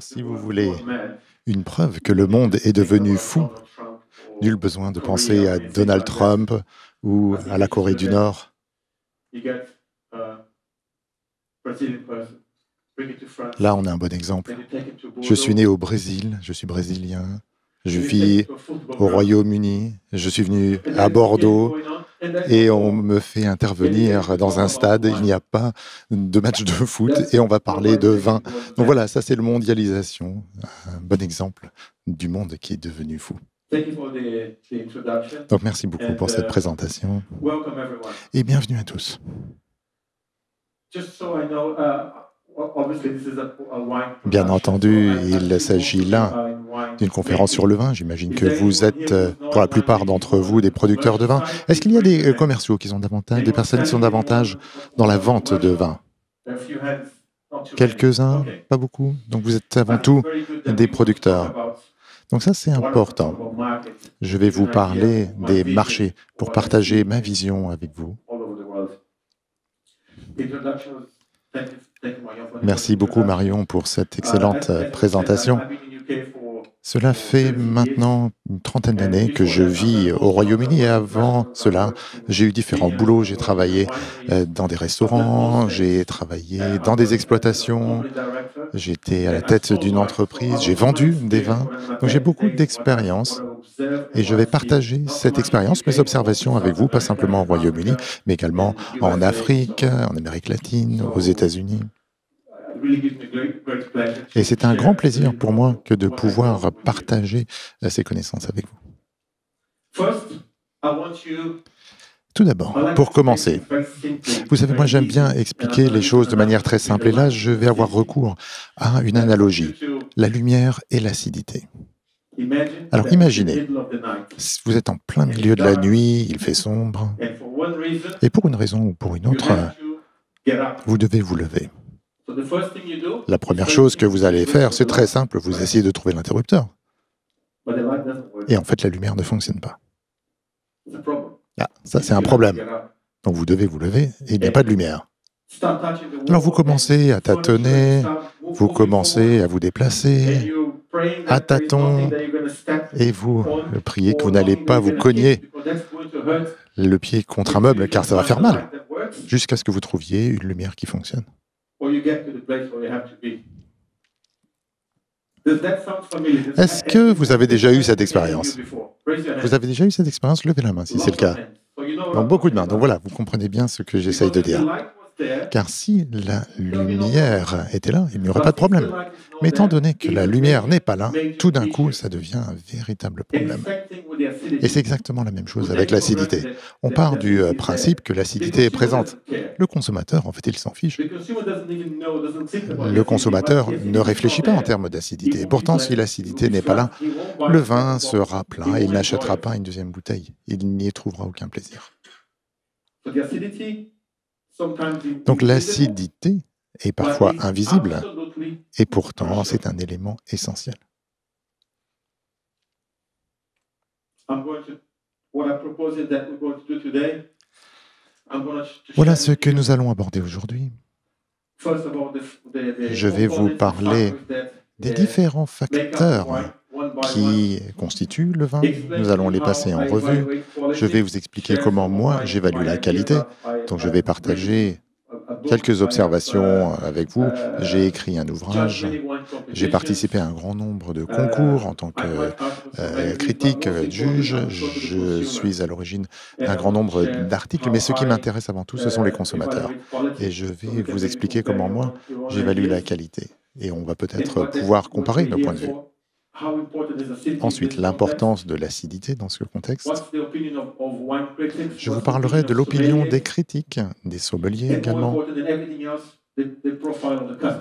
Alors, si vous voulez une preuve que le monde est devenu fou, nul besoin de penser à Donald Trump ou à la Corée du Nord. Là, on a un bon exemple. Je suis né au Brésil, je suis brésilien, je vis au Royaume-Uni, je suis venu à Bordeaux et on me fait intervenir dans un stade, il n'y a pas de match de foot et on va parler de vin. Donc voilà, ça c'est la mondialisation, un bon exemple du monde qui est devenu fou. Donc merci beaucoup pour cette présentation et bienvenue à tous. Bien entendu, il s'agit là d'une conférence sur le vin. J'imagine que vous êtes, pour la plupart d'entre vous, des producteurs de vin. Est-ce qu'il y a des commerciaux qui sont davantage, des personnes qui sont davantage dans la vente de vin? Quelques-uns, pas beaucoup. Donc vous êtes avant tout des producteurs. Donc ça, c'est important. Je vais vous parler des marchés pour partager ma vision avec vous. Merci beaucoup, Marion, pour cette excellente présentation. Cela fait maintenant une trentaine d'années que je vis au Royaume-Uni et avant cela, j'ai eu différents boulots. J'ai travaillé dans des restaurants, j'ai travaillé dans des exploitations, j'étais à la tête d'une entreprise, j'ai vendu des vins. Donc j'ai beaucoup d'expérience et je vais partager cette expérience, mes observations avec vous, pas simplement au Royaume-Uni, mais également en Afrique, en Amérique latine, aux États-Unis. Et c'est un grand plaisir pour moi que de pouvoir partager ces connaissances avec vous. Tout d'abord, pour commencer, vous savez, moi j'aime bien expliquer les choses de manière très simple et là je vais avoir recours à une analogie, la lumière et l'acidité. Alors imaginez, vous êtes en plein milieu de la nuit, il fait sombre, et pour une raison ou pour une autre, vous devez vous lever. La première chose que vous allez faire, c'est très simple, vous essayez de trouver l'interrupteur. Et en fait, la lumière ne fonctionne pas. Ah, ça c'est un problème. Donc vous devez vous lever et il n'y a pas de lumière. Alors vous commencez à tâtonner, vous commencez à vous déplacer, à tâtons, et vous priez que vous n'allez pas vous cogner le pied contre un meuble, car ça va faire mal, jusqu'à ce que vous trouviez une lumière qui fonctionne. Est-ce que vous avez déjà eu cette expérience? Vous avez déjà eu cette expérience? Levez la main si c'est le cas. Donc beaucoup de mains. Donc voilà, vous comprenez bien ce que j'essaye de dire. Car si la lumière était là, il n'y aurait pas de problème. Mais étant donné que la lumière n'est pas là, tout d'un coup, ça devient un véritable problème. Et c'est exactement la même chose avec l'acidité. On part du principe que l'acidité est présente. Le consommateur, en fait, il s'en fiche. Le consommateur ne réfléchit pas en termes d'acidité. Et pourtant, si l'acidité n'est pas là, le vin sera plein et il n'achètera pas une deuxième bouteille. Il n'y trouvera aucun plaisir. Donc l'acidité est parfois invisible et pourtant c'est un élément essentiel. Voilà ce que nous allons aborder aujourd'hui. Je vais vous parler des différents facteurs qui constituent le vin. Nous allons les passer en revue. Je vais vous expliquer comment moi j'évalue la qualité. Donc je vais partager quelques observations avec vous. J'ai écrit un ouvrage, j'ai participé à un grand nombre de concours en tant que critique, juge. Je suis à l'origine d'un grand nombre d'articles, mais ce qui m'intéresse avant tout, ce sont les consommateurs. Et je vais vous expliquer comment moi j'évalue la qualité. Et on va peut-être pouvoir comparer nos points de vue. Ensuite, l'importance de l'acidité dans ce contexte. Je vous parlerai de l'opinion des critiques, des sommeliers également.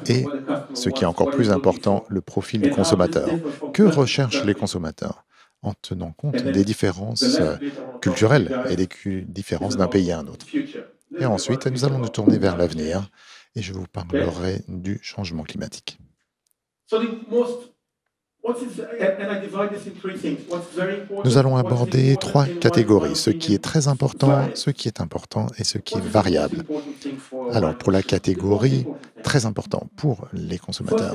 Et, ce qui est encore plus important, le profil du consommateur. Que recherchent les consommateurs en tenant compte des différences culturelles et des différences d'un pays à un autre. Et ensuite, nous allons nous tourner vers l'avenir et je vous parlerai du changement climatique. Nous allons aborder trois catégories, ce qui est très important, ce qui est important et ce qui est variable. Alors, pour la catégorie très important pour les consommateurs,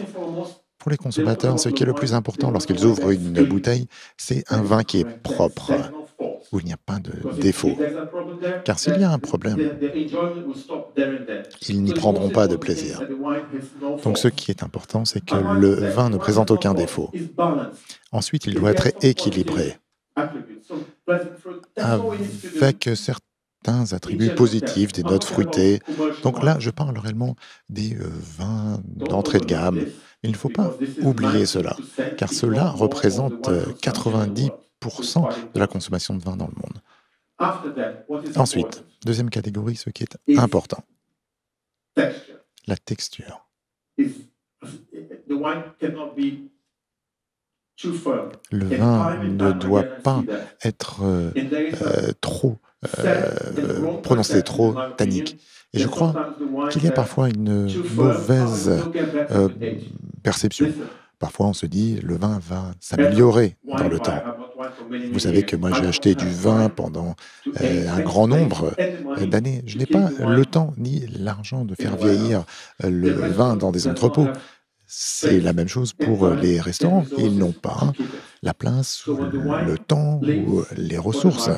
Pour les consommateurs, ce qui est le plus important lorsqu'ils ouvrent une bouteille, c'est un vin qui est propre, où il n'y a pas de défaut. Car s'il y a un problème, ils n'y prendront pas de plaisir. Donc ce qui est important, c'est que le vin ne présente aucun défaut. Ensuite, il doit être équilibré, avec certains attributs positifs, des notes fruitées. Donc là, je parle réellement des vins d'entrée de gamme. Il ne faut pas oublier cela, car cela représente 90% de la consommation de vin dans le monde. Ensuite, deuxième catégorie, ce qui est important, la texture. Le vin ne doit pas être trop prononcé, trop tannique. Et je crois qu'il y a parfois une mauvaise perception. Parfois, on se dit le vin va s'améliorer dans le temps. Vous savez que moi, j'ai acheté du vin pendant un grand nombre d'années. Je n'ai pas le temps ni l'argent de faire vieillir le vin dans des entrepôts. C'est la même chose pour les restaurants. Ils n'ont pas la place, ou le temps ou les ressources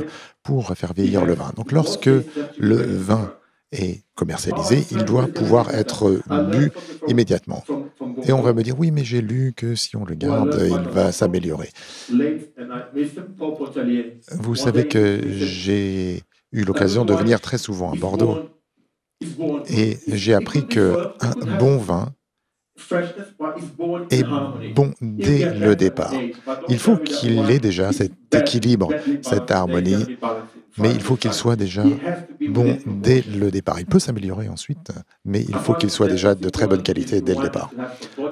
pour faire vieillir le vin. Donc lorsque le vin est commercialisé, il doit pouvoir être bu immédiatement. Et on va me dire, oui, mais j'ai lu que si on le garde, il va s'améliorer. Vous savez que j'ai eu l'occasion de venir très souvent à Bordeaux et j'ai appris qu'un bon vin est bon dès le départ. Il faut qu'il ait déjà cet équilibre, cette harmonie, mais il faut qu'il soit déjà bon dès le départ. Il peut s'améliorer ensuite, mais il faut qu'il soit déjà de très bonne qualité dès le départ.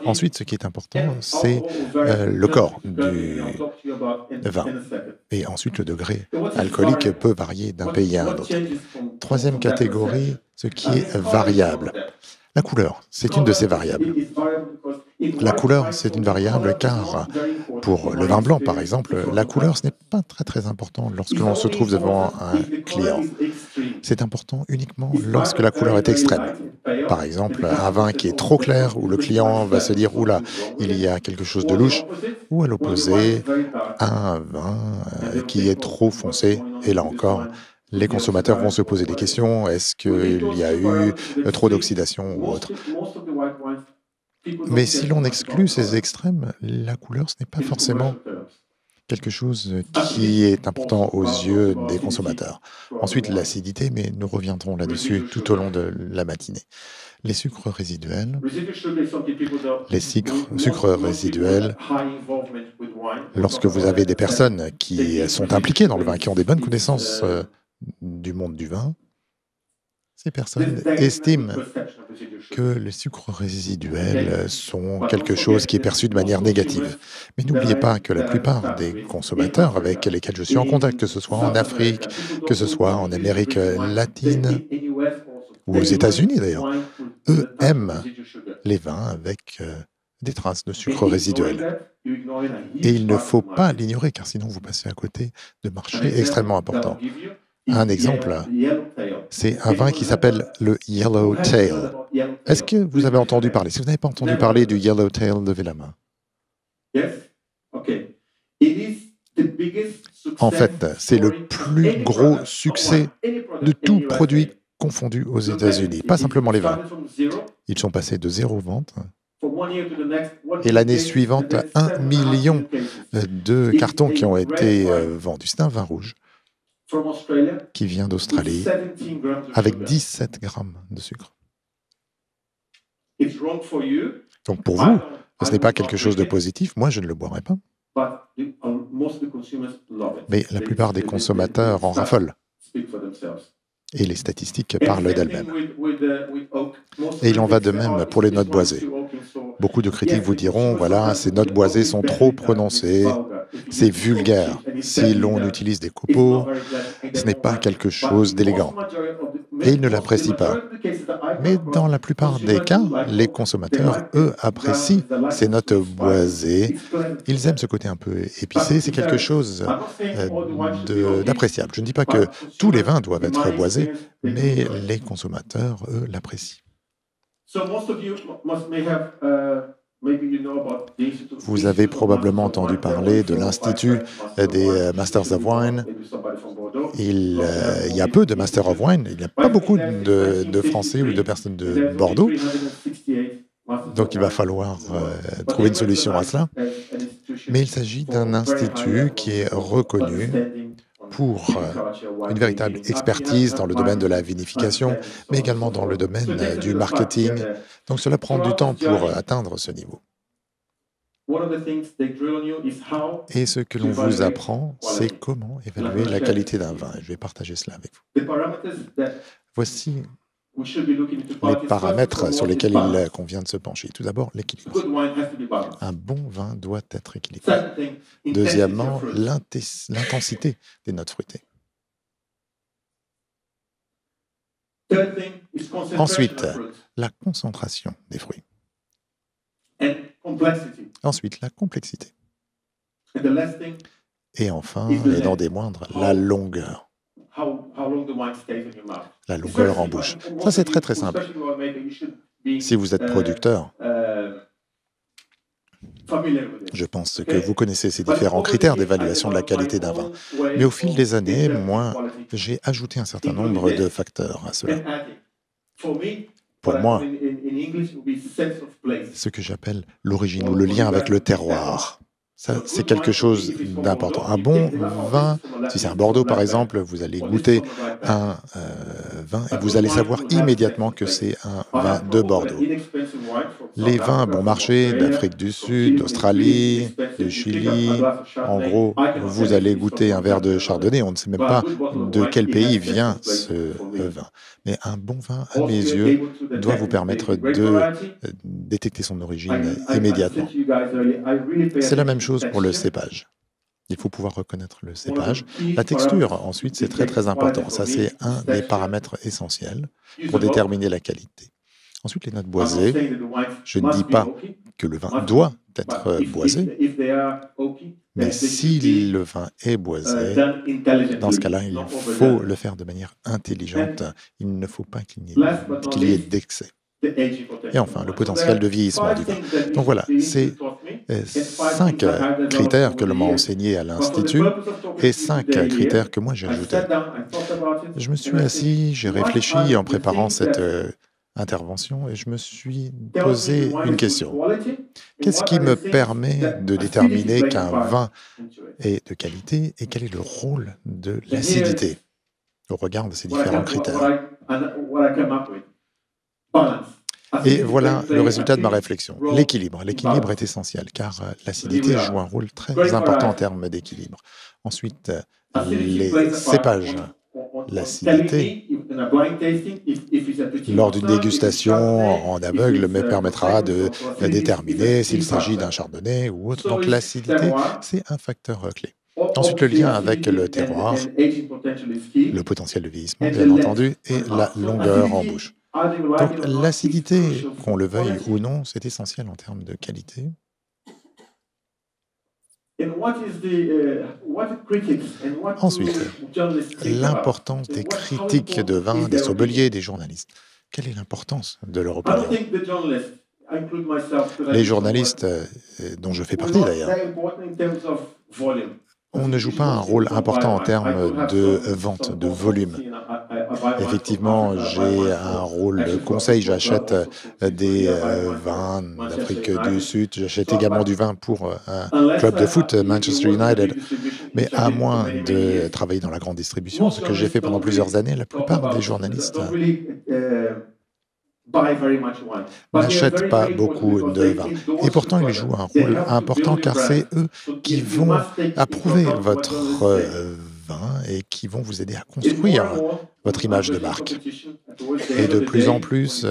Ensuite, ce qui est important, c'est le corps du vin. Et ensuite, le degré alcoolique peut varier d'un pays à un autre. Troisième catégorie, ce qui est variable. La couleur, c'est une de ces variables. La couleur, c'est une variable car, pour le vin blanc par exemple, la couleur, ce n'est pas très important lorsque l'on se trouve devant un client. C'est important uniquement lorsque la couleur est extrême. Par exemple, un vin qui est trop clair, où le client va se dire « Oula, il y a quelque chose de louche », ou à l'opposé, un vin qui est trop foncé, et là encore, les consommateurs vont se poser des questions. Est-ce qu'il y a eu trop d'oxydation ou autre? Mais si l'on exclut ces extrêmes, la couleur, ce n'est pas forcément quelque chose qui est important aux yeux des consommateurs. Ensuite, l'acidité, mais nous reviendrons là-dessus tout au long de la matinée. Les sucres résiduels, lorsque vous avez des personnes qui sont impliquées dans le vin, qui ont des bonnes connaissances du monde du vin, ces personnes estiment que les sucres résiduels sont quelque chose qui est perçu de manière négative. Mais n'oubliez pas que la plupart des consommateurs avec lesquels je suis en contact, que ce soit en Afrique, que ce soit en Amérique latine ou aux États-Unis d'ailleurs, eux aiment les vins avec des traces de sucre résiduel. Et il ne faut pas l'ignorer, car sinon vous passez à côté de marchés extrêmement importants. Un exemple, c'est un vin qui s'appelle le Yellow Tail. Est-ce que vous avez entendu parler? Si vous n'avez pas entendu parler du Yellow Tail, levez la main. En fait, c'est le plus gros succès de tout produit confondu aux États-Unis, pas simplement les vins. Ils sont passés de 0 vente et l'année suivante, 1 million de cartons qui ont été vendus. C'est un vin rouge qui vient d'Australie avec 17 grammes de sucre. Donc pour vous, ce n'est pas quelque chose de positif. Moi, je ne le boirai pas. Mais la plupart des consommateurs en raffolent. Et les statistiques parlent d'elles-mêmes. Et il en va de même pour les notes boisées. Beaucoup de critiques vous diront, voilà, ces notes boisées sont trop prononcées, c'est vulgaire. Si l'on utilise des copeaux, ce n'est pas quelque chose d'élégant. Et ils ne l'apprécient pas. Mais dans la plupart des cas, les consommateurs, eux, apprécient ces notes boisées. Ils aiment ce côté un peu épicé. C'est quelque chose d'appréciable. Je ne dis pas que tous les vins doivent être boisés, mais les consommateurs, eux, l'apprécient. Vous avez probablement entendu parler de l'Institut des Masters of Wine. Il y a peu de Masters of Wine, il n'y a pas beaucoup de Français ou de personnes de Bordeaux, donc il va falloir trouver une solution à cela. Mais il s'agit d'un institut qui est reconnu pour une véritable expertise dans le domaine de la vinification, mais également dans le domaine du marketing. Donc cela prend du temps pour atteindre ce niveau. Et ce que l'on vous apprend, c'est comment évaluer la qualité d'un vin. Je vais partager cela avec vous. Voici les paramètres sur lesquels il convient de se pencher. Tout d'abord, l'équilibre. Un bon vin doit être équilibré. Deuxièmement, l'intensité des notes fruitées. Ensuite, la concentration des fruits. Ensuite, la complexité. Et enfin, et non des moindres, la longueur. La longueur en bouche. Ça, c'est très très simple. Si vous êtes producteur, je pense que vous connaissez ces différents critères d'évaluation de la qualité d'un vin. Mais au fil des années, moi, j'ai ajouté un certain nombre de facteurs à cela. Pour moi, ce que j'appelle l'origine ou le lien avec le terroir. Ça, c'est quelque chose d'important. Un bon vin, si c'est un Bordeaux par exemple, vous allez goûter un vin et vous allez savoir immédiatement que c'est un vin de Bordeaux. Les vins bon marché d'Afrique du Sud, d'Australie, du Chili, en gros, vous allez goûter un verre de Chardonnay, on ne sait même pas de quel pays vient ce vin. Mais un bon vin, à mes yeux, doit vous permettre de détecter son origine immédiatement. C'est la même chose pour le cépage. Il faut pouvoir reconnaître le cépage. La texture, ensuite, c'est très très important. Ça, c'est un des paramètres essentiels pour déterminer la qualité. Ensuite, les notes boisées. Je ne dis pas que le vin doit être boisé, mais si le vin est boisé, dans ce cas-là, il faut le faire de manière intelligente. Il ne faut pas qu'il y ait d'excès. Et enfin, le potentiel de vieillissement du vin. Donc voilà, c'est 5 critères que l'on m'a enseignés à l'Institut et 5 critères que moi j'ai ajoutés. Je me suis assis, j'ai réfléchi en préparant cette intervention et je me suis posé une question. Qu'est-ce qui me permet de déterminer qu'un vin est de qualité et quel est le rôle de l'acidité au regard de ces différents critères? Et voilà le résultat de ma réflexion. L'équilibre. L'équilibre est essentiel car l'acidité joue un rôle très important en termes d'équilibre. Ensuite, les cépages. L'acidité, lors d'une dégustation en aveugle, me permettra de déterminer s'il s'agit d'un chardonnay ou autre. Donc l'acidité, c'est un facteur clé. Ensuite, le lien avec le terroir, le potentiel de vieillissement, bien entendu, et la longueur en bouche. Donc l'acidité, qu'on le veuille ou non, c'est essentiel en termes de qualité. Ensuite, l'importance des critiques de vin, des sommeliers, des journalistes. Quelle est l'importance de leur opinion? Les journalistes, dont je fais partie d'ailleurs, on ne joue pas un rôle important en termes de vente, de volume. Effectivement, j'ai un rôle de conseil, j'achète des vins d'Afrique du Sud, j'achète également du vin pour un club de foot, Manchester United. Mais à moins de travailler dans la grande distribution, ce que j'ai fait pendant plusieurs années, la plupart des journalistes n'achètent pas beaucoup de vin. Et pourtant, ils jouent un rôle important car c'est eux qui vont approuver votre vin et qui vont vous aider à construire votre image de marque. Et de plus en plus,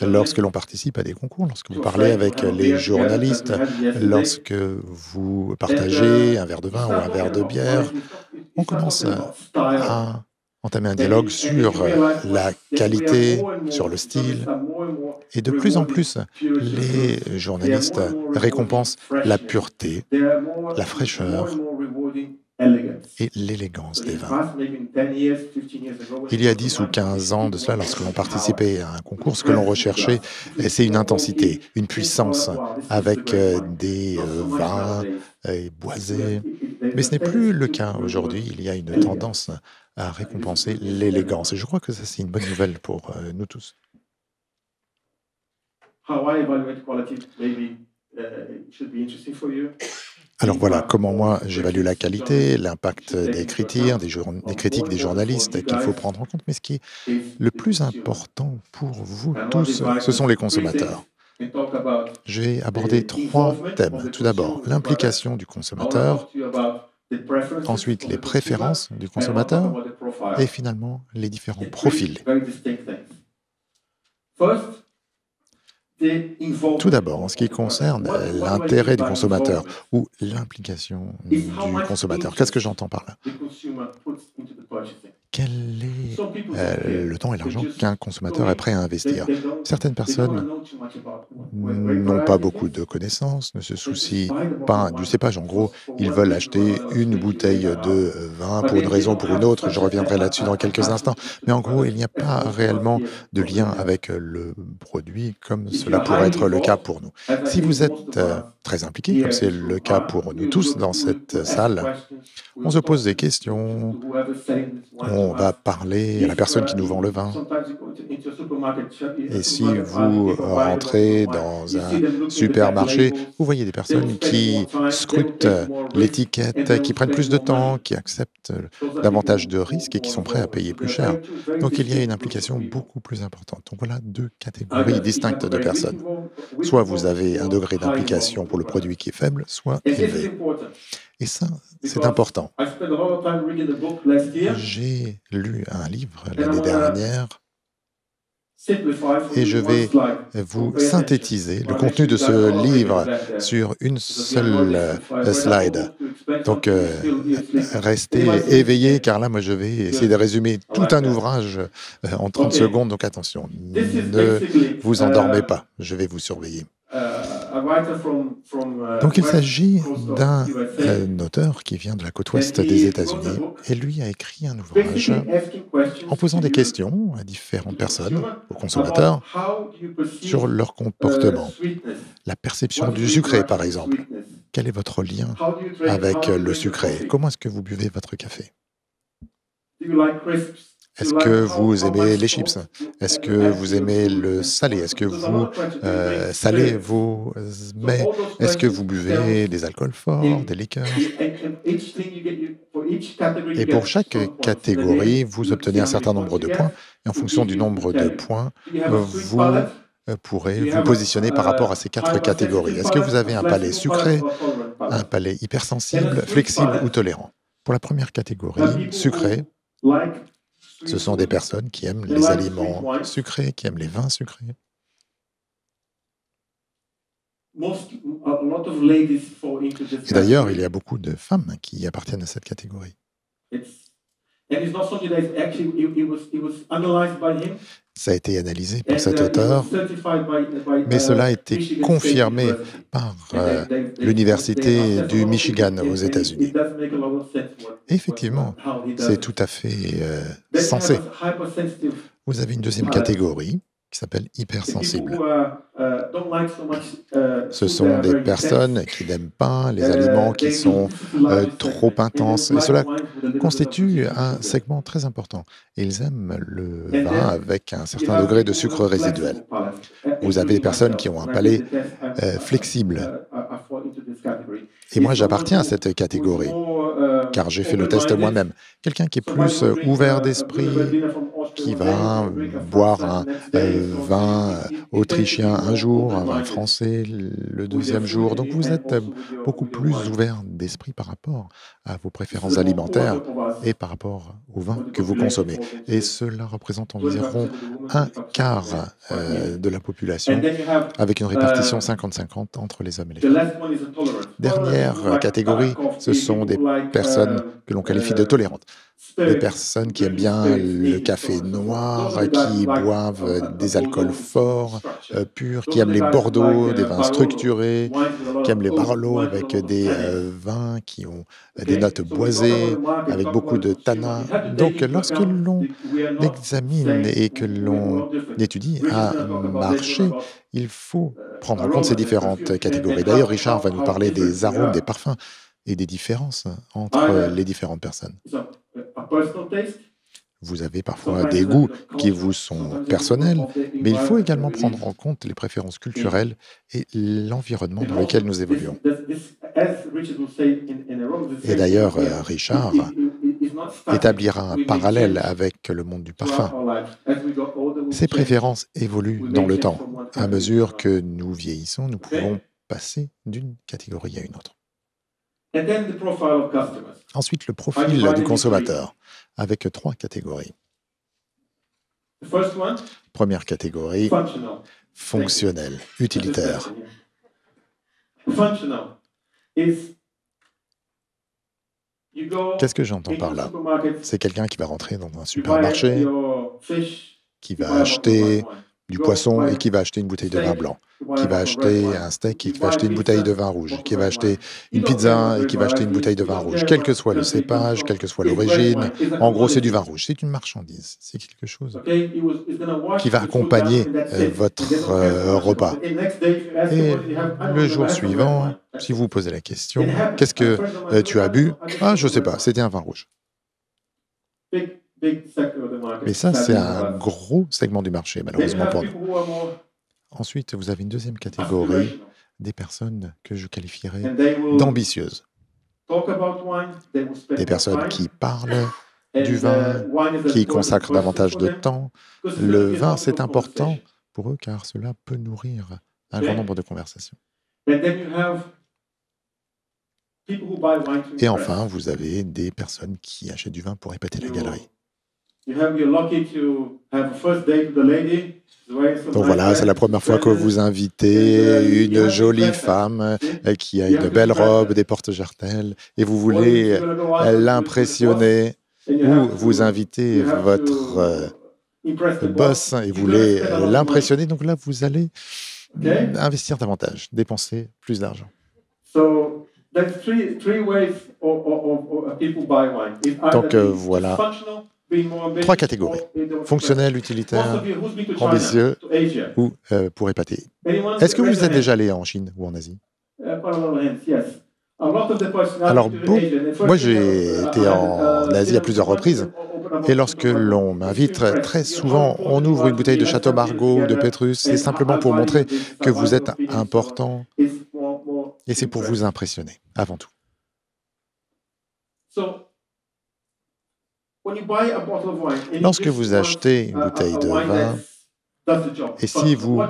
lorsque l'on participe à des concours, lorsque vous parlez avec les journalistes, lorsque vous partagez un verre de vin ou un verre de bière, on commence à entamer un dialogue sur la qualité, sur le style. Et de plus en plus, les journalistes récompensent la pureté, la fraîcheur et l'élégance des vins. Il y a 10 ou 15 ans de cela, lorsque l'on participait à un concours, ce que l'on recherchait, c'est une intensité, une puissance, avec des vins boisés. Mais ce n'est plus le cas aujourd'hui. Il y a une tendance à récompenser l'élégance. Et je crois que ça, c'est une bonne nouvelle pour nous tous. Alors voilà comment moi j'évalue la qualité, l'impact des critiques, des critiques, des journalistes qu'il faut prendre en compte. Mais ce qui est le plus important pour vous tous, ce sont les consommateurs. Je vais aborder trois thèmes. Tout d'abord, l'implication du consommateur, ensuite les préférences du consommateur et finalement les différents profils. Tout d'abord, en ce qui concerne l'intérêt du consommateur ou l'implication du consommateur, qu'est-ce que j'entends par là? Quel est le temps et l'argent qu'un consommateur est prêt à investir? Certaines personnes n'ont pas beaucoup de connaissances, ne se soucient pas du cépage. En gros, ils veulent acheter une bouteille de vin pour une raison ou pour une autre. Je reviendrai là-dessus dans quelques instants. Mais en gros, il n'y a pas réellement de lien avec le produit comme cela pourrait être le cas pour nous. Si vous êtes très impliqué, comme c'est le cas pour nous tous dans cette salle, on se pose des questions, on va parler à la personne qui nous vend le vin. Et si vous rentrez dans un supermarché, vous voyez des personnes qui scrutent l'étiquette, qui prennent plus de temps, qui acceptent davantage de risques et qui sont prêts à payer plus cher. Donc il y a une implication beaucoup plus importante. Donc voilà deux catégories distinctes de personnes. Soit vous avez un degré d'implication pour le produit qui est faible, soit élevé. Et ça, c'est important. J'ai lu un livre l'année dernière et je vais vous synthétiser le contenu de ce livre sur une seule slide. Donc, restez éveillés, car là, moi, je vais essayer de résumer tout un ouvrage en 30 secondes. Donc, attention, ne vous endormez pas, je vais vous surveiller. Donc il s'agit d'un auteur qui vient de la côte ouest des États-Unis et lui a écrit un ouvrage en posant des questions à différentes personnes, aux consommateurs, sur leur comportement, la perception du sucré par exemple. Quel est votre lien avec le sucré? Comment est-ce que vous buvez votre café? Est-ce que vous aimez les chips? Est-ce que vous aimez le salé? Est-ce que vous salez vos mets? Est-ce que vous buvez des alcools forts, des liqueurs? Et pour chaque catégorie, vous obtenez un certain nombre de points. Et en fonction du nombre de points, vous pourrez vous positionner par rapport à ces 4 catégories. Est-ce que vous avez un palais sucré, un palais hypersensible, flexible ou tolérant? Pour la première catégorie, sucré, ce sont des personnes qui aiment les aliments sucrés, qui aiment les vins sucrés. Et d'ailleurs, il y a beaucoup de femmes qui appartiennent à cette catégorie. Ça a été analysé par cet auteur, mais cela a été confirmé par l'Université du Michigan aux États-Unis. Effectivement, c'est tout à fait sensé. Vous avez une deuxième catégorie qui s'appelle hypersensible. Ce sont des personnes qui n'aiment pas les aliments qui sont trop intenses. Et cela constitue un segment très important. Ils aiment le vin avec un certain degré de sucre résiduel. Vous avez des personnes qui ont un palais flexible. Et moi, j'appartiens à cette catégorie, car j'ai fait le test moi-même. Quelqu'un qui est plus ouvert d'esprit, qui va boire un vin autrichien un jour, un vin français le deuxième jour. Donc vous êtes beaucoup plus ouvert d'esprit par rapport à vos préférences alimentaires et par rapport au vin que vous consommez. Et cela représente environ un quart de la population, avec une répartition 50-50 entre les hommes et les femmes. Dernière catégorie, ce sont des personnes que l'on qualifie de tolérantes. des personnes qui aiment bien le café noir, qui boivent des alcools forts, purs, qui aiment les bordeaux, des vins structurés, qui aiment les barolo avec des vins qui ont des notes boisées, avec beaucoup de tanins. Donc, lorsque l'on examine et que l'on étudie un marché, il faut prendre en compte ces différentes catégories. D'ailleurs, Richard va nous parler des arômes, des parfums et des différences entre les différentes personnes. Vous avez parfois des goûts qui vous sont personnels, mais il faut également prendre en compte les préférences culturelles et l'environnement dans lequel nous évoluons. Et d'ailleurs, Richard établira un parallèle avec le monde du parfum. Ces préférences évoluent dans le temps. À mesure que nous vieillissons, nous pouvons passer d'une catégorie à une autre. Ensuite, le profil du consommateur, avec 3 catégories. Première catégorie, fonctionnel, utilitaire. Qu'est-ce que j'entends par là? C'est quelqu'un qui va rentrer dans un supermarché, qui va acheter du poisson et qui va acheter une bouteille de vin blanc, qui va acheter un steak et qui va acheter une bouteille de vin rouge, qui va acheter une pizza et qui va acheter une bouteille de vin rouge, quel que soit le cépage, quelle que soit l'origine. En gros, c'est du vin rouge, c'est une marchandise, c'est quelque chose qui va accompagner votre repas. Et le jour suivant, si vous vous posez la question, qu'est-ce que tu as bu? Ah, je ne sais pas, c'était un vin rouge. Mais ça, c'est un gros segment du marché, malheureusement pour nous. Ensuite, vous avez une deuxième catégorie, des personnes que je qualifierais d'ambitieuses. Des personnes qui parlent du vin, qui y consacrent davantage de temps. Le vin, c'est important pour eux car cela peut nourrir un grand nombre de conversations. Et enfin, vous avez des personnes qui achètent du vin pour épater la galerie. Donc voilà, c'est la première fois que vous invitez une jolie femme qui a une belle robe, des porte-jartelles, et vous voulez l'impressionner, ou vous invitez votre boss et vous voulez l'impressionner. Donc là, vous allez investir davantage, dépenser plus d'argent. Donc voilà. 3 catégories, fonctionnel, utilitaire, ambitieux ou pour épater. Est-ce que vous êtes déjà allé en Chine ou en Asie? Alors, moi j'ai été en Asie à plusieurs reprises et lorsque l'on m'invite, très souvent on ouvre une bouteille de Château Margaux ou de Pétrus, c'est simplement pour montrer que vous êtes important et c'est pour vous impressionner avant tout. Lorsque vous achetez une bouteille de vin, et si vous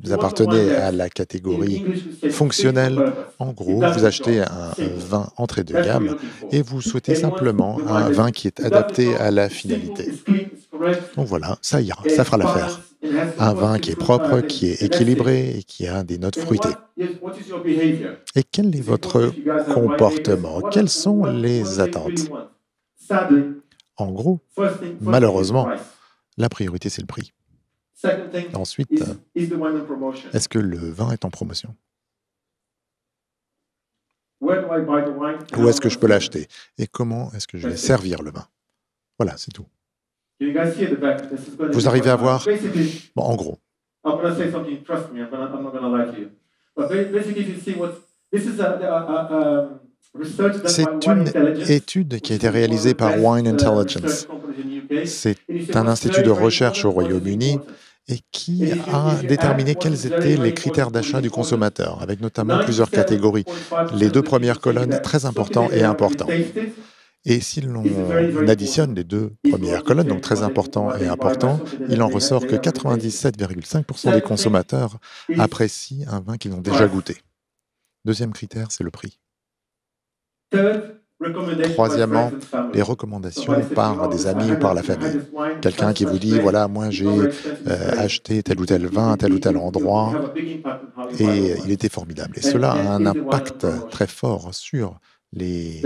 appartenez à la catégorie fonctionnelle, en gros, vous achetez un vin entrée de gamme et vous souhaitez simplement un vin qui est adapté à la finalité. Donc voilà, ça ira, ça fera l'affaire. Un vin qui est propre, qui est équilibré et qui a des notes fruitées. Et quel est votre comportement? Quelles sont les attentes? En gros, malheureusement, la priorité, c'est le prix. Ensuite, est-ce que le vin est en promotion? Où est-ce que je peux l'acheter? Et comment est-ce que je vais servir le vin? Voilà, c'est tout. Vous arrivez à voir? Bon, en gros. C'est une étude qui a été réalisée par Wine Intelligence. C'est un institut de recherche au Royaume-Uni et qui a déterminé quels étaient les critères d'achat du consommateur, avec notamment plusieurs catégories. Les 2 premières colonnes, très important et important. Et si l'on additionne les 2 premières colonnes, donc très important et important, il en ressort que 97,5% des consommateurs apprécient un vin qu'ils ont déjà goûté. Deuxième critère, c'est le prix. Troisièmement, les recommandations par des amis ou par la famille. Quelqu'un qui vous dit, voilà, moi j'ai acheté tel ou tel vin à tel ou tel endroit et il était formidable. Et cela a un impact très fort sur les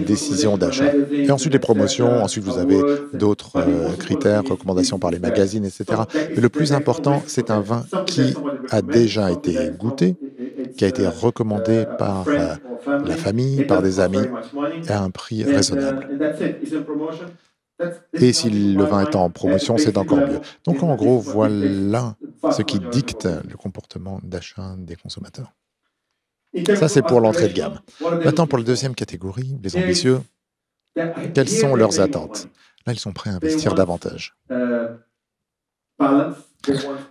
décisions d'achat. Et ensuite les promotions, ensuite vous avez d'autres critères, recommandations par les magazines, etc. Mais le plus important, c'est un vin qui a déjà été goûté, qui a été recommandé par la famille, par des amis, à un prix raisonnable. Et si le vin est en promotion, c'est encore mieux. Donc en gros, voilà ce qui dicte le comportement d'achat des consommateurs. Ça, c'est pour l'entrée de gamme. Maintenant, pour la deuxième catégorie, les ambitieux, quelles sont leurs attentes? Là, ils sont prêts à investir davantage.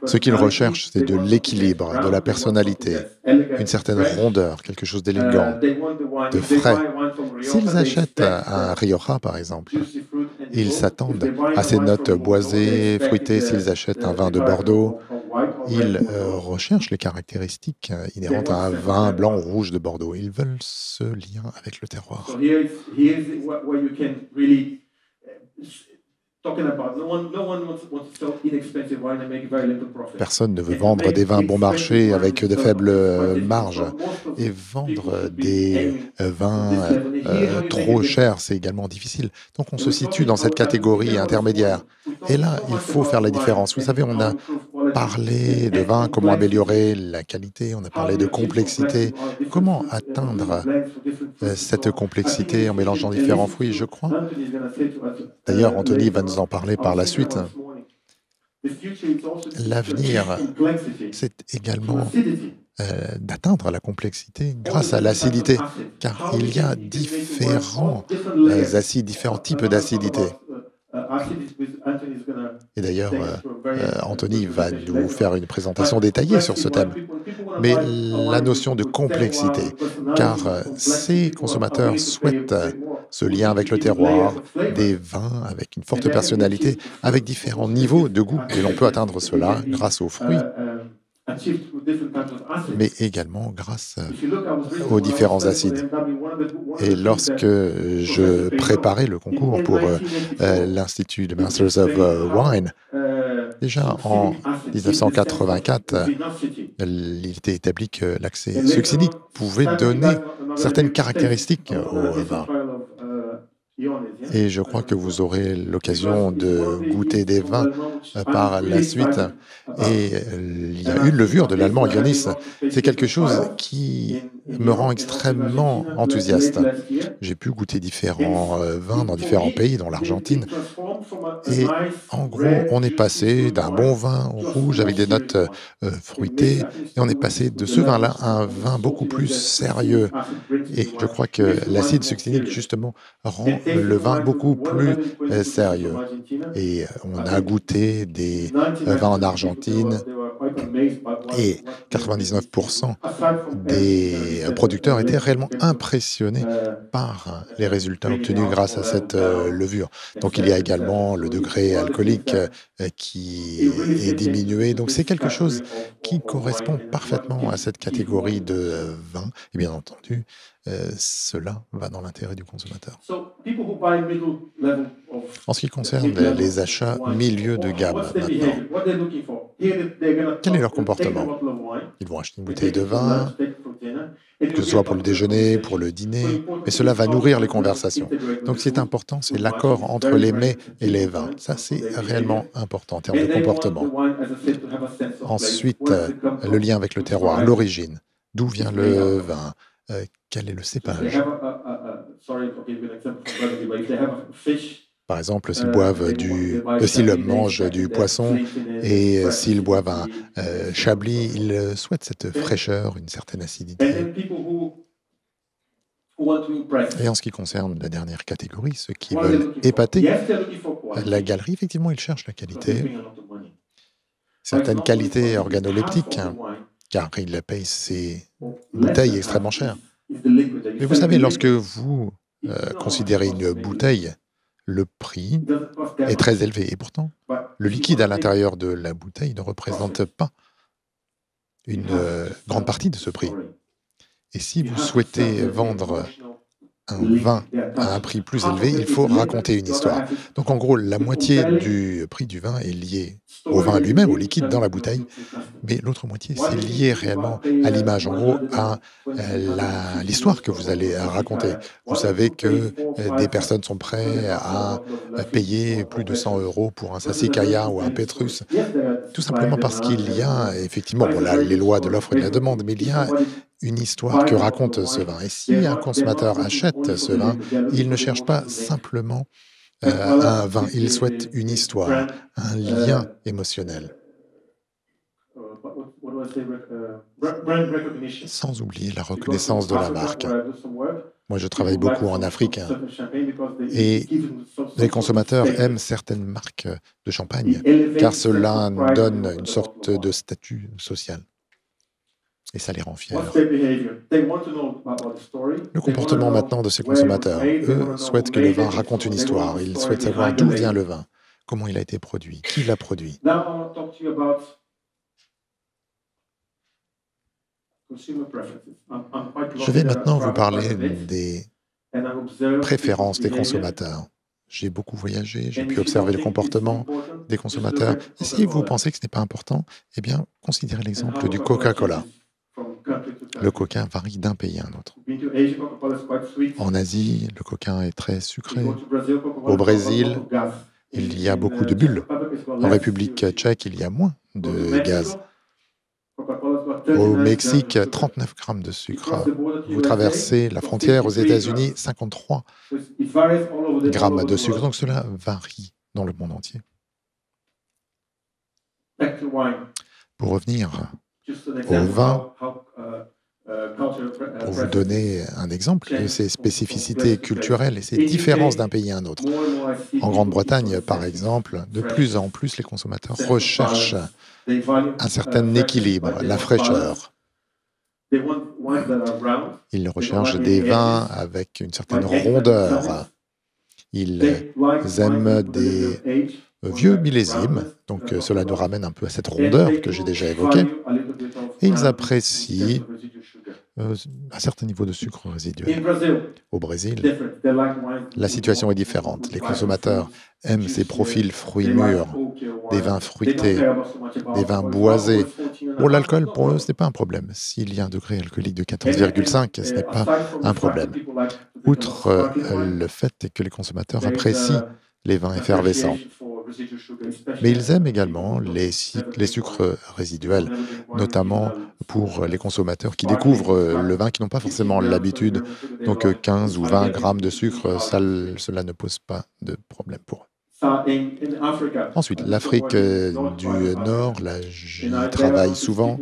Ce qu'ils recherchent, c'est de l'équilibre, de la personnalité, une certaine rondeur, quelque chose d'élégant, de frais. S'ils achètent un Rioja, par exemple, ils s'attendent à ces notes boisées, fruitées. S'ils achètent un vin de Bordeaux, ils recherchent les caractéristiques inhérentes à un vin blanc ou rouge de Bordeaux. Ils veulent ce lien avec le terroir. Personne ne veut vendre des vins bon marché avec de faibles marges. Et vendre des vins trop chers, c'est également difficile. Donc on se situe dans cette catégorie intermédiaire. Et là, il faut faire la différence. Vous savez, on a parlé de vin, comment améliorer la qualité, on a parlé de complexité. Comment atteindre cette complexité en mélangeant différents fruits, je crois. D'ailleurs, Anthony va nous en parler par la suite. L'avenir, c'est également d'atteindre la complexité grâce à l'acidité, car il y a différents acides, différents types d'acidité. Et d'ailleurs, Anthony va nous faire une présentation détaillée sur ce thème. Mais la notion de complexité, car ces consommateurs souhaitent ce lien avec le terroir, des vins avec une forte personnalité, avec différents niveaux de goût. Et l'on peut atteindre cela grâce aux fruits, mais également grâce aux différents acides. Et lorsque je préparais le concours pour l'Institut de Masters of Wine, déjà en 1984, il était établi que l'accès succinique pouvait donner certaines caractéristiques au vin. Et je crois que vous aurez l'occasion de goûter des vins par la suite. Et il y a une levure de l'allemand Ionis. C'est quelque chose qui me rend extrêmement enthousiaste. J'ai pu goûter différents vins dans différents pays, dont l'Argentine. Et en gros, on est passé d'un bon vin rouge avec des notes fruitées, et on est passé de ce vin-là à un vin beaucoup plus sérieux. Et je crois que l'acide succinique, justement, rend le vin beaucoup plus sérieux. Et on a goûté des vins en Argentine, et 99% des producteurs étaient réellement impressionnés par les résultats obtenus grâce à cette levure. Donc il y a également le degré alcoolique qui est diminué. Donc c'est quelque chose qui correspond parfaitement à cette catégorie de vin. Et bien entendu, cela va dans l'intérêt du consommateur. En ce qui concerne les achats milieu de gamme maintenant, quel est leur comportement? Ils vont acheter une bouteille de vin, que ce soit pour le déjeuner, pour le dîner, mais cela va nourrir les conversations. Donc ce qui est important, c'est l'accord entre les mets et les vins. Ça, c'est réellement important en termes de comportement. Ensuite, le lien avec le terroir, l'origine. D'où vient le vin? Quel est le cépage? Par exemple, s'ils s'ils mangent du poisson et s'ils boivent un chablis, ils souhaitent cette fraîcheur, une certaine acidité. Et en ce qui concerne la dernière catégorie, ceux qui veulent épater, la galerie, effectivement, ils cherchent la qualité, certaines qualités organoleptiques, car ils payent ces bouteilles extrêmement chères. Mais vous savez, lorsque vous considérez une bouteille, le prix est très élevé. Et pourtant, le liquide à l'intérieur de la bouteille ne représente pas une grande partie de ce prix. Et si vous souhaitez vendre un vin à un prix plus élevé, il faut raconter une histoire. Donc en gros, la moitié du prix du vin est liée au vin lui-même, au liquide dans la bouteille, mais l'autre moitié, c'est lié réellement à l'image, en gros à l'histoire que vous allez raconter. Vous savez que des personnes sont prêtes à payer plus de 100 € pour un Sassicaia ou un Pétrus, tout simplement parce qu'il y a effectivement, bon là, les lois de l'offre et de la demande, mais il y a une histoire que raconte ce vin. Et si un consommateur achète ce vin, il ne cherche pas simplement un vin, il souhaite une histoire, un lien émotionnel. Sans oublier la reconnaissance de la marque. Moi, je travaille beaucoup en Afrique, hein, et les consommateurs aiment certaines marques de champagne, car cela donne une sorte de statut social et ça les rend fiers. Le comportement maintenant de ces consommateurs, eux, souhaitent que le vin raconte une histoire. Ils souhaitent savoir d'où vient le vin, comment il a été produit, qui l'a produit. Je vais maintenant vous parler des préférences des consommateurs. J'ai beaucoup voyagé, j'ai pu observer le comportement des consommateurs. Et si vous pensez que ce n'est pas important, eh bien, considérez l'exemple du Coca-Cola. Le coca varie d'un pays à un autre. En Asie, le coca est très sucré. Au Brésil, il y a beaucoup de bulles. En République tchèque, il y a moins de gaz. Au Mexique, 39 grammes de sucre. Vous traversez la frontière aux États-Unis, 53 grammes de sucre. Donc cela varie dans le monde entier. Pour revenir au vin, pour vous donner un exemple de ces spécificités culturelles et ces différences d'un pays à un autre. En Grande-Bretagne, par exemple, de plus en plus, les consommateurs recherchent un certain équilibre, la fraîcheur. Ils recherchent des vins avec une certaine rondeur. Ils aiment des vieux millésimes, donc cela nous ramène un peu à cette rondeur que j'ai déjà évoquée, et ils apprécient un certain niveau de sucre résiduel. Au Brésil, la situation est différente. Les consommateurs aiment ces profils fruits mûrs, des vins fruités, des vins boisés. Bon, l'alcool, pour eux, ce n'est pas un problème. S'il y a un degré alcoolique de 14,5, ce n'est pas un problème. Outre le fait que les consommateurs apprécient les vins effervescents. Mais ils aiment également les sucres résiduels, notamment pour les consommateurs qui découvrent le vin, qui n'ont pas forcément l'habitude. Donc 15 ou 20 grammes de sucre, cela ne pose pas de problème pour eux. Ensuite, l'Afrique du Nord, là j'y travaille souvent.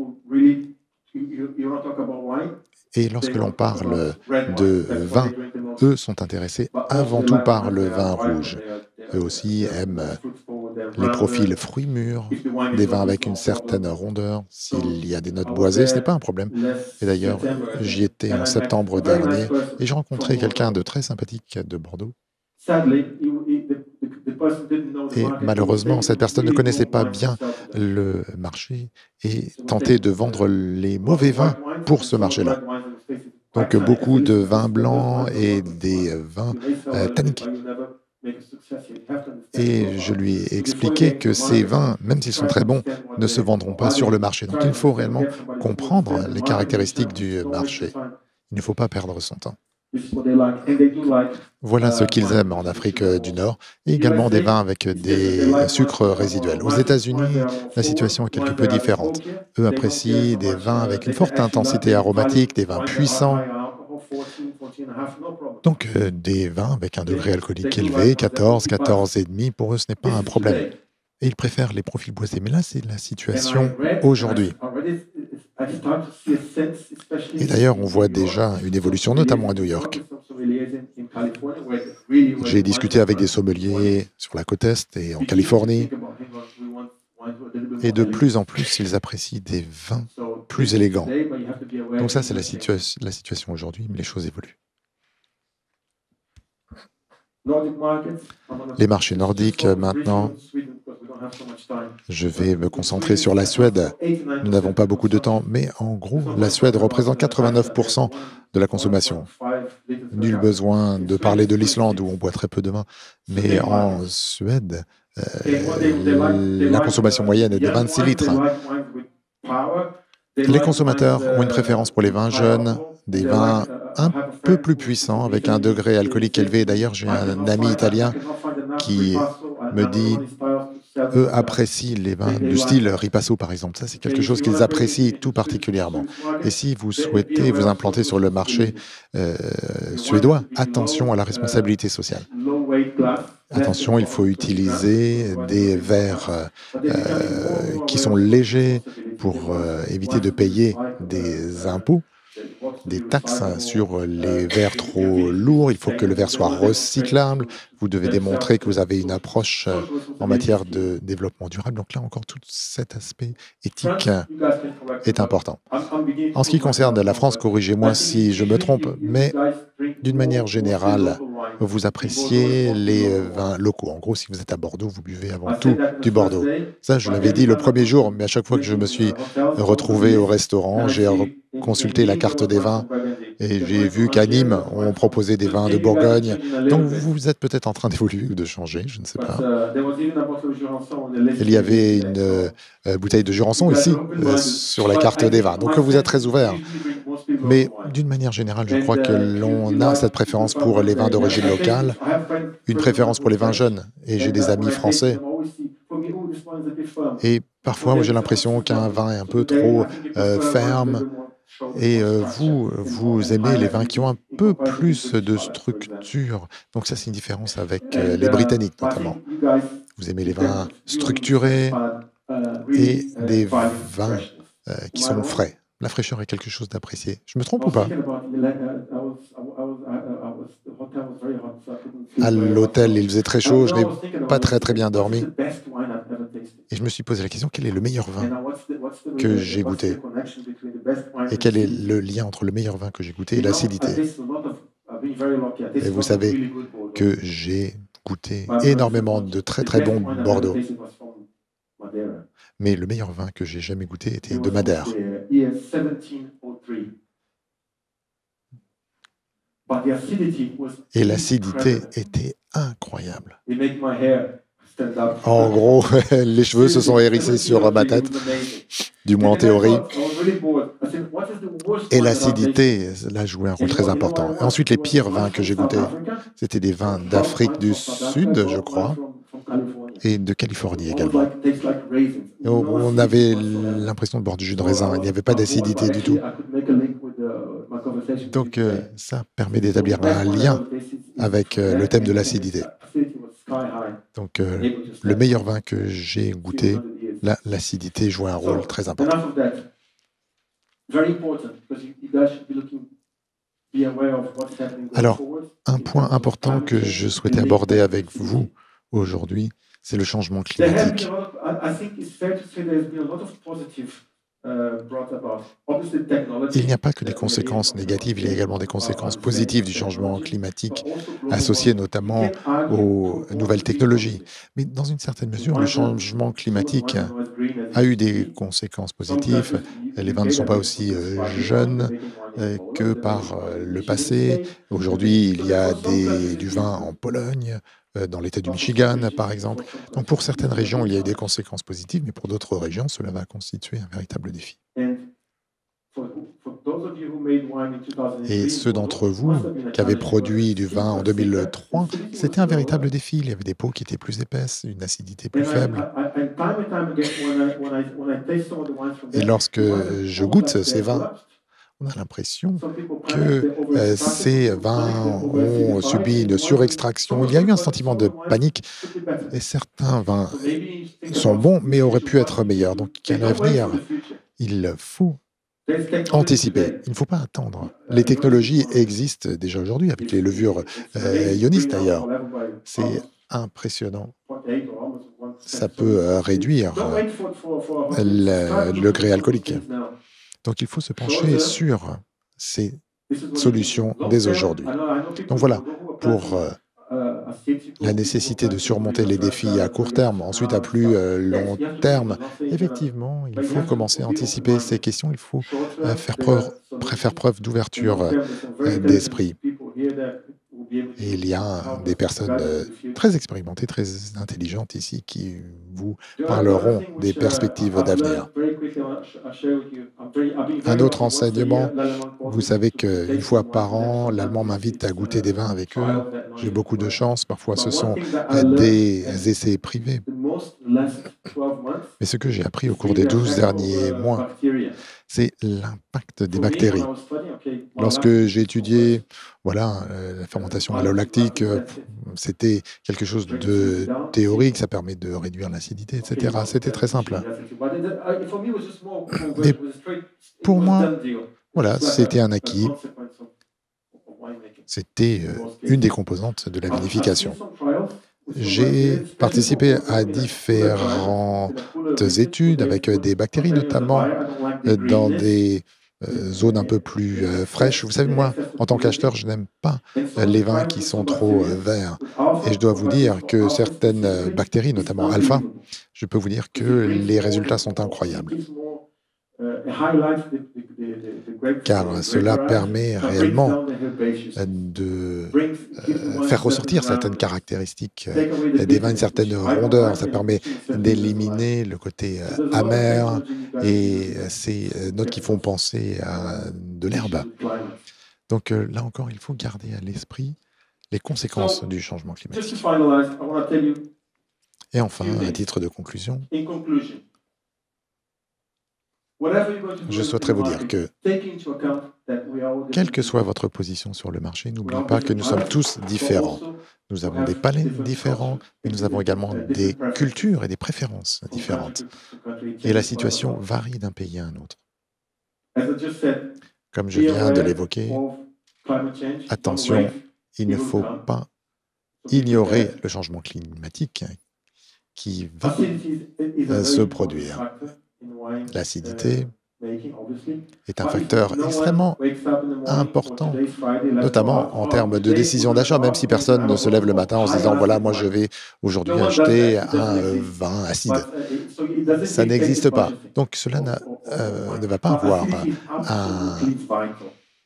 Et lorsque l'on parle de vin, eux sont intéressés avant tout par le vin rouge. Eux aussi aiment les profils fruits mûrs, des vins avec une certaine rondeur. S'il y a des notes boisées, ce n'est pas un problème. Et d'ailleurs, j'y étais en septembre dernier et j'ai rencontré quelqu'un de très sympathique de Bordeaux. Et malheureusement, cette personne ne connaissait pas bien le marché et tentait de vendre les mauvais vins pour ce marché-là. Donc beaucoup de vins blancs et des vins tanniques. Et je lui ai expliqué que ces vins, même s'ils sont très bons, ne se vendront pas sur le marché. Donc il faut réellement comprendre les caractéristiques du marché. Il ne faut pas perdre son temps. Voilà ce qu'ils aiment en Afrique du Nord, et également des vins avec des sucres résiduels. Aux États-Unis, la situation est quelque peu différente. Eux apprécient des vins avec une forte intensité aromatique, des vins puissants. Donc des vins avec un degré alcoolique élevé, 14, 14,5, pour eux ce n'est pas un problème. Et ils préfèrent les profils boisés. Mais là, c'est la situation aujourd'hui. Et d'ailleurs, on voit déjà une évolution, notamment à New York. J'ai discuté avec des sommeliers sur la côte Est et en Californie. Et de plus en plus, ils apprécient des vins plus élégants. Donc ça, c'est la situation aujourd'hui, mais les choses évoluent. Les marchés nordiques, maintenant, je vais me concentrer sur la Suède. Nous n'avons pas beaucoup de temps, mais en gros, la Suède représente 89% de la consommation. Nul besoin de parler de l'Islande où on boit très peu de vin, mais en Suède, la consommation moyenne est de 26 litres. Les consommateurs ont une préférence pour les vins jeunes, des vins un peu plus puissants, avec un degré alcoolique élevé. D'ailleurs, j'ai un ami italien qui me dit, eux apprécient les vins du style Ripasso, par exemple. Ça, c'est quelque chose qu'ils apprécient tout particulièrement. Et si vous souhaitez vous implanter sur le marché suédois, attention à la responsabilité sociale. Attention, il faut utiliser des verres qui sont légers pour éviter de payer des impôts, des taxes sur les verres trop lourds. Il faut que le verre soit recyclable. Vous devez démontrer que vous avez une approche en matière de développement durable. Donc là encore, tout cet aspect éthique est important. En ce qui concerne la France, corrigez-moi si je me trompe, mais d'une manière générale, vous appréciez les vins locaux. En gros, si vous êtes à Bordeaux, vous buvez avant tout du Bordeaux. Ça, je l'avais dit le premier jour, mais à chaque fois que je me suis retrouvé au restaurant, j'ai consulté la carte des vins et j'ai vu qu'à Nîmes, on proposait des vins de Bourgogne. Donc, vous êtes peut-être en train d'évoluer ou de changer, je ne sais pas. Il y avait une bouteille de Jurançon ici, sur la carte des vins. Donc, vous êtes très ouvert. Mais d'une manière générale, je crois que l'on a cette préférence pour les vins d'origine locale, une préférence pour les vins jeunes. Et j'ai des amis français. Et parfois, j'ai l'impression qu'un vin est un peu trop ferme. Et vous aimez les vins qui ont un peu plus de structure. Donc ça, c'est une différence avec les Britanniques, notamment. Vous aimez les vins structurés et des vins qui sont frais. La fraîcheur est quelque chose d'apprécié. Je me trompe ou pas? À l'hôtel, il faisait très chaud, je n'ai pas très bien dormi. Et je me suis posé la question, quel est le meilleur vin que j'ai goûté? Et quel est le lien entre le meilleur vin que j'ai goûté et l'acidité? Et vous savez que j'ai goûté énormément de très bons Bordeaux. Mais le meilleur vin que j'ai jamais goûté était de Madère. Et l'acidité était incroyable. En gros, les cheveux se sont hérissés sur ma tête, du moins en théorie. Et l'acidité, là, jouait un rôle très important. Et ensuite, les pires vins que j'ai goûtés, c'était des vins d'Afrique du Sud, je crois, et de Californie également. Et on avait l'impression de boire du jus de raisin, il n'y avait pas d'acidité du tout. Donc ça permet d'établir un lien avec le thème de l'acidité. Donc le meilleur vin que j'ai goûté, l'acidité jouait un rôle très important. Alors, un point important que je souhaitais aborder avec vous aujourd'hui, c'est le changement climatique. Il n'y a pas que des conséquences négatives, il y a également des conséquences positives du changement climatique, associées notamment aux nouvelles technologies. Mais dans une certaine mesure, le changement climatique a eu des conséquences positives. Les vins ne sont pas aussi jeunes que par le passé. Aujourd'hui, il y a du vin en Pologne, dans l'État du Michigan, par exemple. Donc, pour certaines régions, il y a eu des conséquences positives, mais pour d'autres régions, cela va constituer un véritable défi. Et ceux d'entre vous qui avaient produit du vin en 2003, c'était un véritable défi. Il y avait des peaux qui étaient plus épaisses, une acidité plus faible. Et lorsque je goûte ces vins, on a l'impression que ces vins ont subi une surextraction. Il y a eu un sentiment de panique et certains vins sont bons, mais auraient pu être meilleurs. Donc, à l'avenir, il faut anticiper. Il ne faut pas attendre. Les technologies existent déjà aujourd'hui, avec les levures ionistes d'ailleurs. C'est impressionnant. Ça peut réduire le degré alcoolique. Donc, il faut se pencher sur ces solutions dès aujourd'hui. Donc voilà, pour la nécessité de surmonter les défis à court terme, ensuite à plus long terme, effectivement, il faut commencer à anticiper ces questions, il faut faire preuve d'ouverture d'esprit. Et il y a des personnes très expérimentées, très intelligentes ici qui vous parleront des perspectives d'avenir. Un autre enseignement, vous savez qu'une fois par an, l'Allemand m'invite à goûter des vins avec eux. J'ai beaucoup de chance, parfois ce sont des essais privés. Mais ce que j'ai appris au cours des 12 derniers mois, c'est l'impact des bactéries. Lorsque j'ai étudié la fermentation malolactique, c'était quelque chose de théorique, ça permet de réduire l'acidité, etc. C'était très simple. Mais pour moi, c'était un acquis. C'était une des composantes de la vinification. J'ai participé à différentes études avec des bactéries, notamment dans des zones un peu plus fraîches. Vous savez, moi, en tant qu'acheteur, je n'aime pas les vins qui sont trop verts. Et je dois vous dire que certaines bactéries, notamment alpha, je peux vous dire que les résultats sont incroyables. Car cela permet réellement de faire ressortir certaines caractéristiques des vins, une certaine rondeur. Ça permet d'éliminer le côté amer et ces notes qui font penser à de l'herbe. Donc là encore, il faut garder à l'esprit les conséquences du changement climatique. Et enfin, à titre de conclusion, je souhaiterais vous dire que, quelle que soit votre position sur le marché, n'oubliez pas que nous sommes tous différents. Nous avons des palais différents, mais nous avons également des cultures et des préférences différentes. Et la situation varie d'un pays à un autre. Comme je viens de l'évoquer, attention, il ne faut pas ignorer le changement climatique qui va se produire. L'acidité est un facteur extrêmement important, notamment en termes de décision d'achat, même si personne ne se lève le matin en se disant « voilà, moi je vais aujourd'hui acheter un vin acide ». Ça n'existe pas. Donc cela ne va pas avoir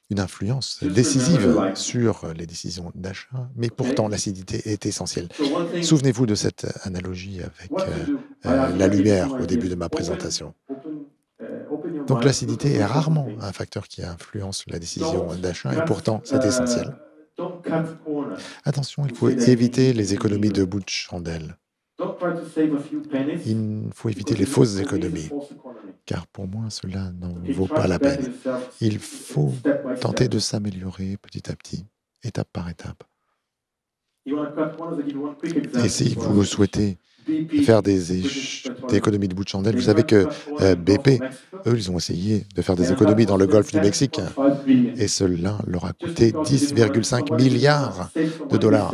une influence décisive sur les décisions d'achat, mais pourtant l'acidité est essentielle. Souvenez-vous de cette analogie avec la lumière au début de ma présentation. Donc l'acidité est rarement un facteur qui influence la décision d'achat et pourtant c'est essentiel. Attention, il faut éviter les économies de bout de chandelle. Il faut éviter les fausses économies, car pour moi cela n'en vaut pas la peine. Il faut tenter de s'améliorer petit à petit, étape par étape. Et si vous souhaitez faire des économies de bout de chandelle, vous savez que BP, eux, ils ont essayé de faire des économies dans le golfe du Mexique et cela leur a coûté 10,5 milliards de dollars.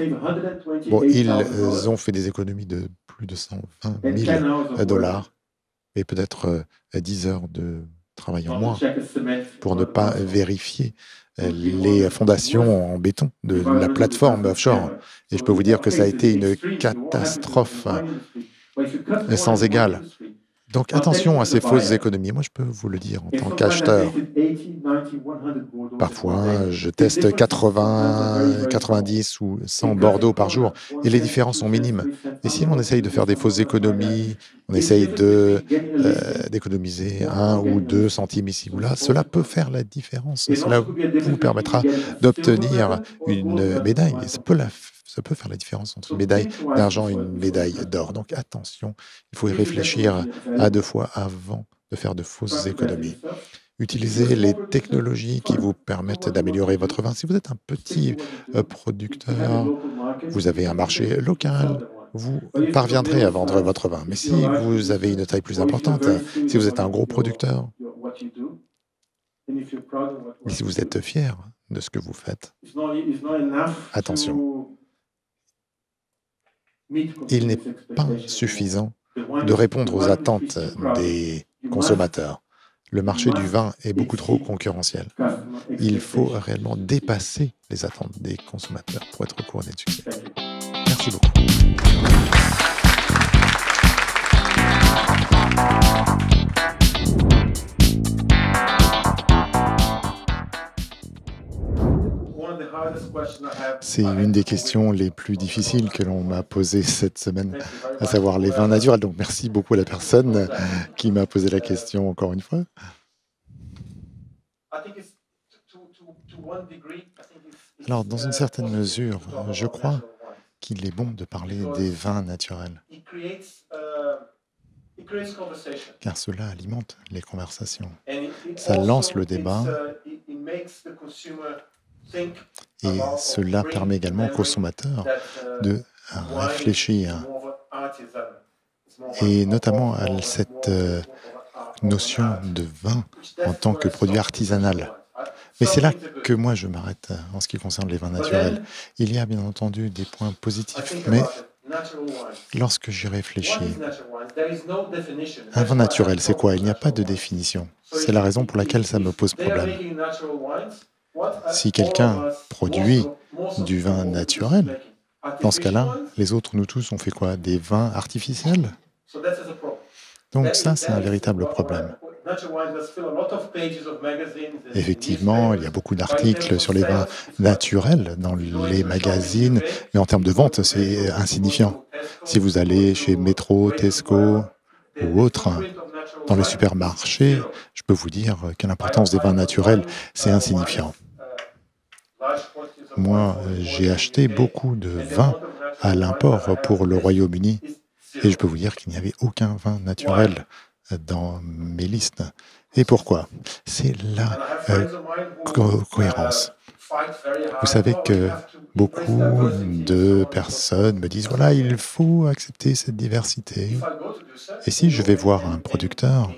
Bon, ils ont fait des économies de plus de 120 000 dollars et peut-être 10 heures de travail en moins pour ne pas vérifier les fondations en béton de la plateforme offshore. Et je peux vous dire que ça a été une catastrophe sans égale. Donc attention à ces fausses économies. Moi, je peux vous le dire en tant qu'acheteur. Parfois, je teste 80, 90 ou 100 Bordeaux par jour et les différences sont minimes. Et si on essaye de faire des fausses économies, on essaye d'économiser 1 ou 2 centimes ici ou là, cela peut faire la différence. Cela vous permettra d'obtenir une médaille. Et ça peut faire la différence entre une médaille d'argent et une médaille d'or. Donc attention, il faut y réfléchir à 2 fois avant de faire de fausses économies. Utilisez les technologies qui vous permettent d'améliorer votre vin. Si vous êtes un petit producteur, vous avez un marché local, vous parviendrez à vendre votre vin. Mais si vous avez une taille plus importante, si vous êtes un gros producteur, et si vous êtes fier de ce que vous faites, attention. Il n'est pas suffisant de répondre aux attentes des consommateurs. Le marché du vin est beaucoup trop concurrentiel. Il faut réellement dépasser les attentes des consommateurs pour être couronné de succès. Merci beaucoup. C'est une des questions les plus difficiles que l'on m'a posées cette semaine, à savoir les vins naturels. Donc merci beaucoup à la personne qui m'a posé la question encore une fois. Alors, dans une certaine mesure, je crois qu'il est bon de parler des vins naturels, car cela alimente les conversations. Ça lance le débat et cela permet également aux consommateurs de réfléchir, et notamment à cette notion de vin en tant que produit artisanal. Mais c'est là que moi je m'arrête en ce qui concerne les vins naturels. Il y a bien entendu des points positifs, mais lorsque j'y réfléchis, un vin naturel, c'est quoi? Il n'y a pas de définition. C'est la raison pour laquelle ça me pose problème. Si quelqu'un produit du vin naturel, dans ce cas-là, les autres, nous tous, on fait quoi? Des vins artificiels? Donc ça, c'est un véritable problème. Effectivement, il y a beaucoup d'articles sur les vins naturels dans les magazines, mais en termes de vente, c'est insignifiant. Si vous allez chez Metro, Tesco ou autres, dans les supermarchés, je peux vous dire que l'importance des vins naturels, c'est insignifiant. Moi, j'ai acheté beaucoup de vins à l'import pour le Royaume-Uni et je peux vous dire qu'il n'y avait aucun vin naturel dans mes listes. Et pourquoi? C'est la cohérence. Vous savez que beaucoup de personnes me disent, voilà, il faut accepter cette diversité. Et si je vais voir un producteur,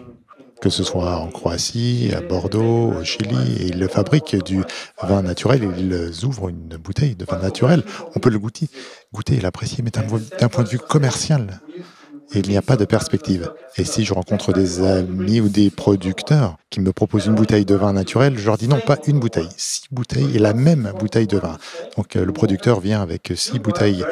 que ce soit en Croatie, à Bordeaux, au Chili, et ils fabriquent du vin naturel, ils ouvrent une bouteille de vin naturel, on peut le goûter et l'apprécier, mais d'un point de vue commercial, il n'y a pas de perspective. Et si je rencontre des amis ou des producteurs qui me proposent une bouteille de vin naturel, je leur dis non, pas une bouteille, 6 bouteilles et la même bouteille de vin. Donc le producteur vient avec 6 bouteilles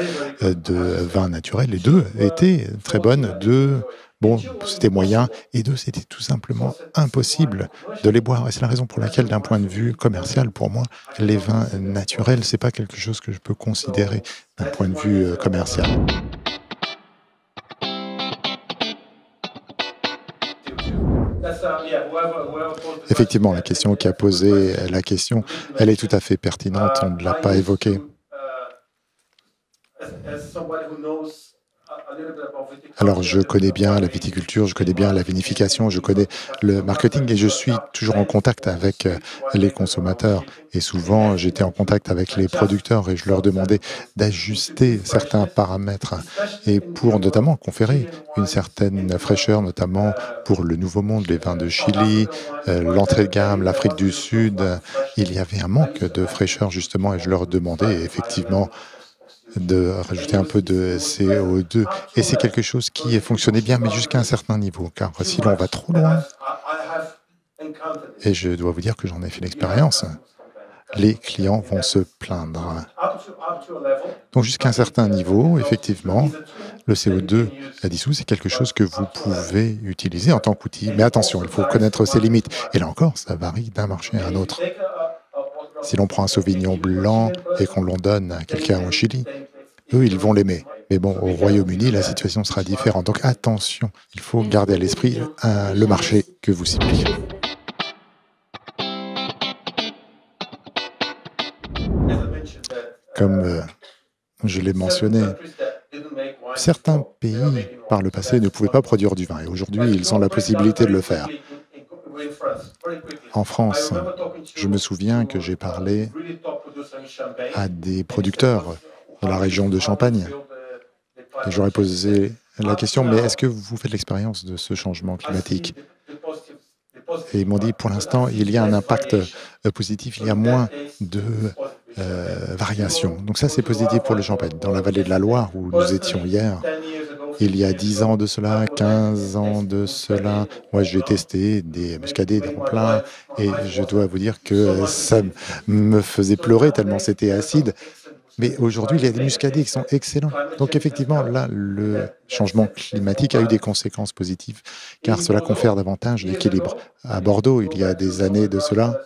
de vin naturel et 2 étaient très bonnes, 2, bon, c'était moyen, et 2, c'était tout simplement impossible de les boire. Et c'est la raison pour laquelle, d'un point de vue commercial, pour moi, les vins naturels, c'est pas quelque chose que je peux considérer d'un point de vue commercial. Effectivement, la question qui a posé la question, elle est tout à fait pertinente, on ne l'a pas évoquée. Alors, je connais bien la viticulture, je connais bien la vinification, je connais le marketing et je suis toujours en contact avec les consommateurs. Et souvent, j'étais en contact avec les producteurs et je leur demandais d'ajuster certains paramètres et pour notamment conférer une certaine fraîcheur, notamment pour le Nouveau Monde, les vins de Chili, l'entrée de gamme, l'Afrique du Sud. Il y avait un manque de fraîcheur justement et je leur demandais et effectivement de rajouter un peu de CO2. Et c'est quelque chose qui fonctionnait bien, mais jusqu'à un certain niveau, car si l'on va trop loin, et je dois vous dire que j'en ai fait l'expérience, les clients vont se plaindre. Donc jusqu'à un certain niveau, effectivement, le CO2 dissous, c'est quelque chose que vous pouvez utiliser en tant qu'outil. Mais attention, il faut connaître ses limites. Et là encore, ça varie d'un marché à un autre. Si l'on prend un Sauvignon blanc et qu'on l'en donne à quelqu'un au Chili, eux, ils vont l'aimer. Mais bon, au Royaume-Uni, la situation sera différente. Donc attention, il faut garder à l'esprit le marché que vous ciblez. Comme je l'ai mentionné, certains pays, par le passé, ne pouvaient pas produire du vin. Et aujourd'hui, ils ont la possibilité de le faire. En France, je me souviens que j'ai parlé à des producteurs de la région de Champagne. Et j'aurais posé la question, mais est-ce que vous faites l'expérience de ce changement climatique? Et ils m'ont dit, pour l'instant, il y a un impact positif, il y a moins de variations. Donc ça, c'est positif pour le Champagne. Dans la vallée de la Loire, où nous étions hier, il y a 10 ans de cela, 15 ans de cela, moi j'ai testé des muscadets, des remplats, et je dois vous dire que ça me faisait pleurer tellement c'était acide. Mais aujourd'hui, il y a des muscadets qui sont excellents. Donc effectivement, là, le changement climatique a eu des conséquences positives, car cela confère davantage d'équilibre. À Bordeaux, il y a des années de cela,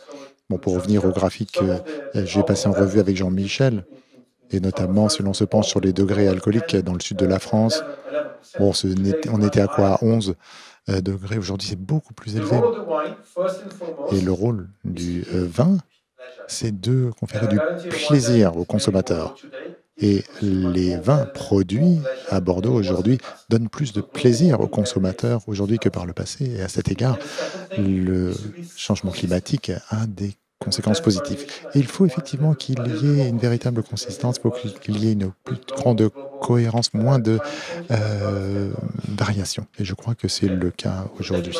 bon, pour revenir au graphique que j'ai passé en revue avec Jean-Michel, Et notamment, si l'on se penche sur les degrés alcooliques dans le sud de la France, bon, on était à quoi? 11 degrés. Aujourd'hui, c'est beaucoup plus élevé. Et le rôle du vin, c'est de conférer du plaisir aux consommateurs. Et les vins produits à Bordeaux aujourd'hui donnent plus de plaisir aux consommateurs aujourd'hui que par le passé. Et à cet égard, le changement climatique a des conséquences positives. Et il faut effectivement qu'il y ait une véritable consistance, il faut qu'il y ait une plus grande cohérence, moins de variations. Et je crois que c'est le cas aujourd'hui.